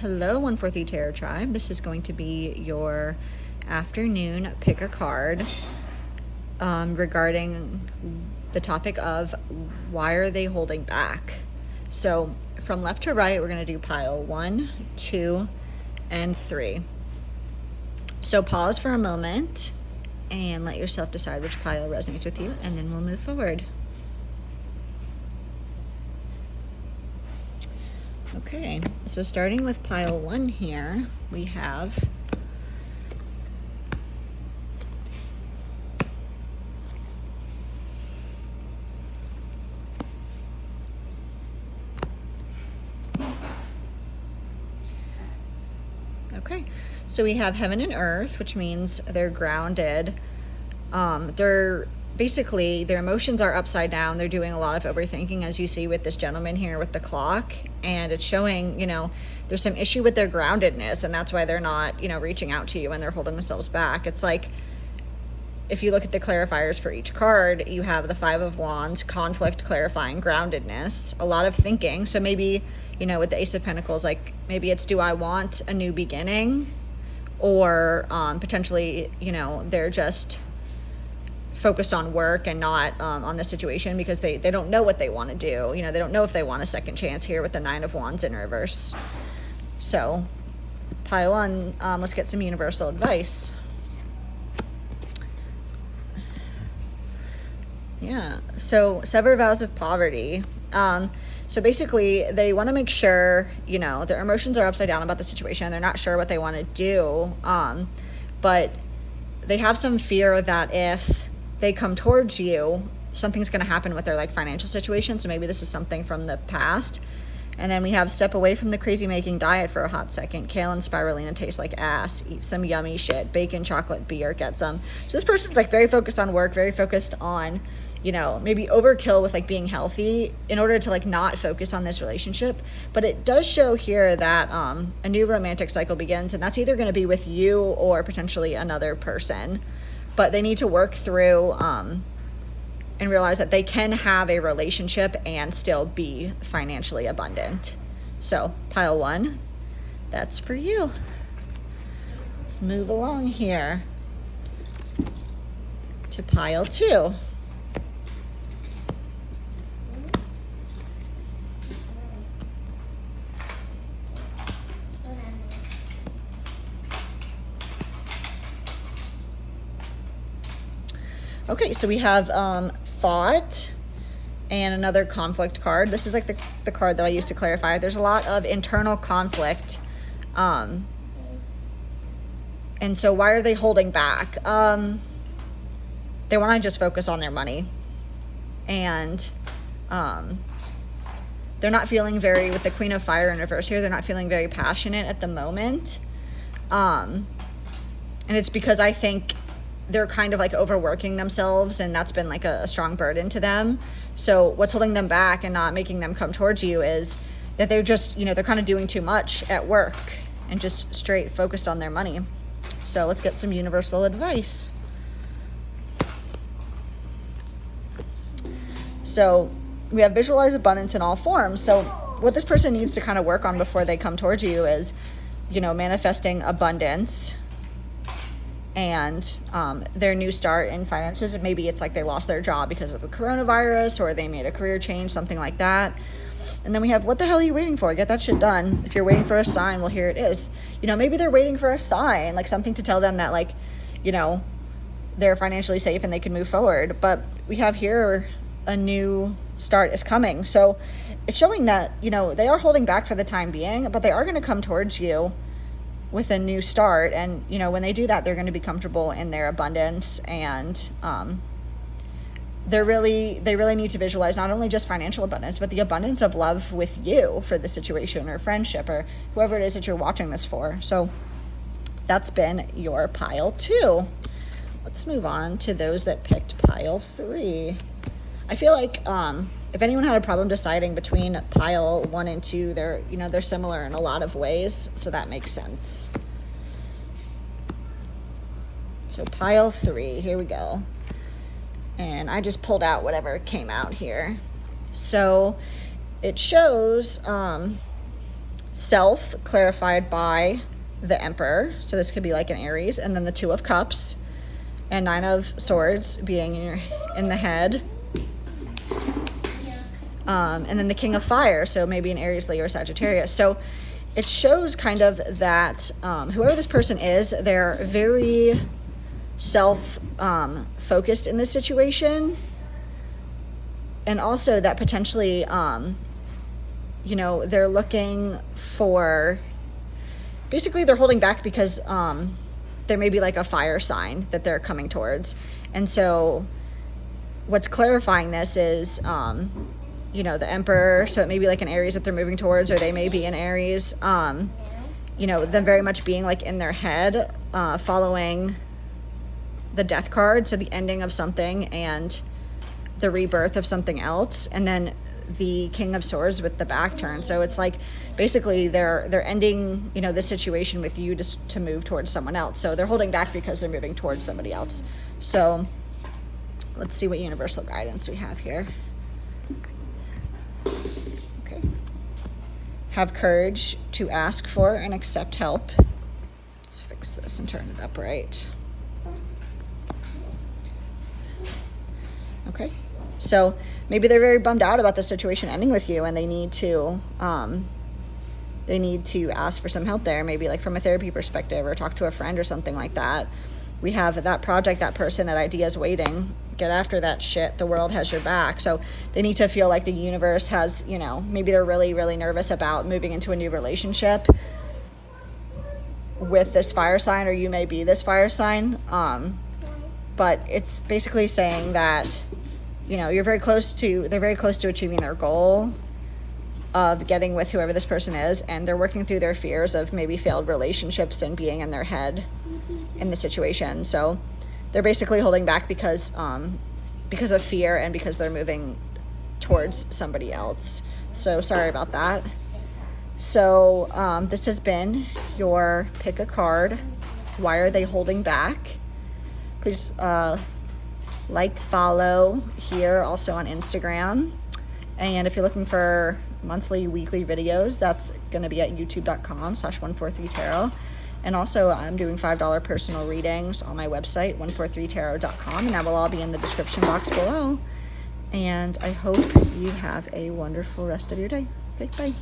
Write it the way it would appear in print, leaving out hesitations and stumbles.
Hello, 143 Tarot Tribe. This is going to be your afternoon pick a card regarding the topic of why are they holding back. So from left to right, we're going to do pile 1, 2, and 3. So pause for a moment and let yourself decide which pile resonates with you, and then we'll move forward. Okay, so starting with pile 1 here, we have so we have heaven and earth, which means they're grounded. They're basically, their emotions are upside down. They're doing a lot of overthinking, as you see with this gentleman here with the clock, and it's showing, there's some issue with their groundedness, and that's why they're not, reaching out to you and they're holding themselves back. It's like, if you look at the clarifiers for each card, you have the 5 of Wands, conflict, clarifying, groundedness, a lot of thinking. So maybe, with the Ace of Pentacles, like maybe it's, do I want a new beginning? Or potentially, they're just focused on work and not on the situation because they don't know what they want to do. They don't know if they want a second chance here with the 9 of Wands in reverse. So pile 1, let's get some universal advice. Yeah, so sever vows of poverty. So basically, they want to make sure, their emotions are upside down about the situation. They're not sure what they want to do, but they have some fear that if they come towards you, something's going to happen with their financial situation. So maybe this is something from the past. And then we have step away from the crazy making diet for a hot second. Kale and spirulina taste like ass. Eat some yummy shit. Bacon, chocolate, beer, get some. So this person's very focused on work, very focused on, maybe overkill with being healthy in order to not focus on this relationship. But it does show here that a new romantic cycle begins, and that's either going to be with you or potentially another person. But they need to work through and realize that they can have a relationship and still be financially abundant. So pile 1, that's for you. Let's move along here to pile 2. Okay, so we have thought and another conflict card. This is the card that I used to clarify. There's a lot of internal conflict. And so why are they holding back? They want to just focus on their money. And they're not feeling with the Queen of Fire in reverse here, they're not feeling very passionate at the moment. And it's because I think they're kind of overworking themselves, and that's been a strong burden to them. So what's holding them back and not making them come towards you is that they're just, they're kind of doing too much at work and just straight focused on their money. So let's get some universal advice. So we have visualize abundance in all forms. So what this person needs to kind of work on before they come towards you is, manifesting abundance and their new start in finances. Maybe it's they lost their job because of the coronavirus, or they made a career change, something like that. And then we have, what the hell are you waiting for? Get that shit done. If you're waiting for a sign, well, here it is. Maybe they're waiting for a sign, something to tell them that they're financially safe and they can move forward. But we have here a new start is coming. So it's showing that, they are holding back for the time being, but they are going to come towards you with a new start. And when they do that, they're going to be comfortable in their abundance, and they really need to visualize not only just financial abundance, but the abundance of love with you for the situation, or friendship, or whoever it is that you're watching this for. So that's been your pile 2. Let's move on to those that picked pile 3. I feel like if anyone had a problem deciding between pile 1 and 2, they're similar in a lot of ways, so that makes sense. So pile 3, here we go. And I just pulled out whatever came out here. So it shows Self clarified by the Emperor, so this could be like an Aries, and then the Two of Cups and Nine of Swords being in the head, and then the King of Fire, so maybe an Aries, Leo, or Sagittarius. So it shows kind of that whoever this person is, they're very self focused in this situation, and also that potentially you know, they're looking for, basically they're holding back because there may be like a fire sign that they're coming towards. And so what's clarifying this is you know, the Emperor, so it may be like an Aries that they're moving towards, or they may be an Aries, you know, them very much being like in their head, following the Death card, so the ending of something and the rebirth of something else, and then the King of Swords with the back turn. So it's like basically they're ending, you know, the situation with you just to move towards someone else. So they're holding back because they're moving towards somebody else. So let's see what universal guidance we have here. Okay. Have courage to ask for and accept help. Let's fix this and turn it upright. Okay. So maybe they're very bummed out about the situation ending with you, and they need to ask for some help there, maybe like from a therapy perspective, or talk to a friend or something like that. We have that project, that person, that idea is waiting. Get after that shit. The world has your back. So they need to feel like the universe has, you know, maybe they're really, really nervous about moving into a new relationship with this fire sign, or you may be this fire sign. But it's basically saying that, you know, they're very close to achieving their goal of getting with whoever this person is, and they're working through their fears of maybe failed relationships and being in their head in the situation. So they're basically holding back because of fear and because they're moving towards somebody else. So sorry about that. So this has been your pick a card. Why are they holding back? Please like, follow here, also on Instagram. And if you're looking for monthly, weekly videos, that's going to be at youtube.com/143tarot. And also I'm doing $5 personal readings on my website, 143tarot.com, and that will all be in the description box below. And I hope you have a wonderful rest of your day. Okay, bye.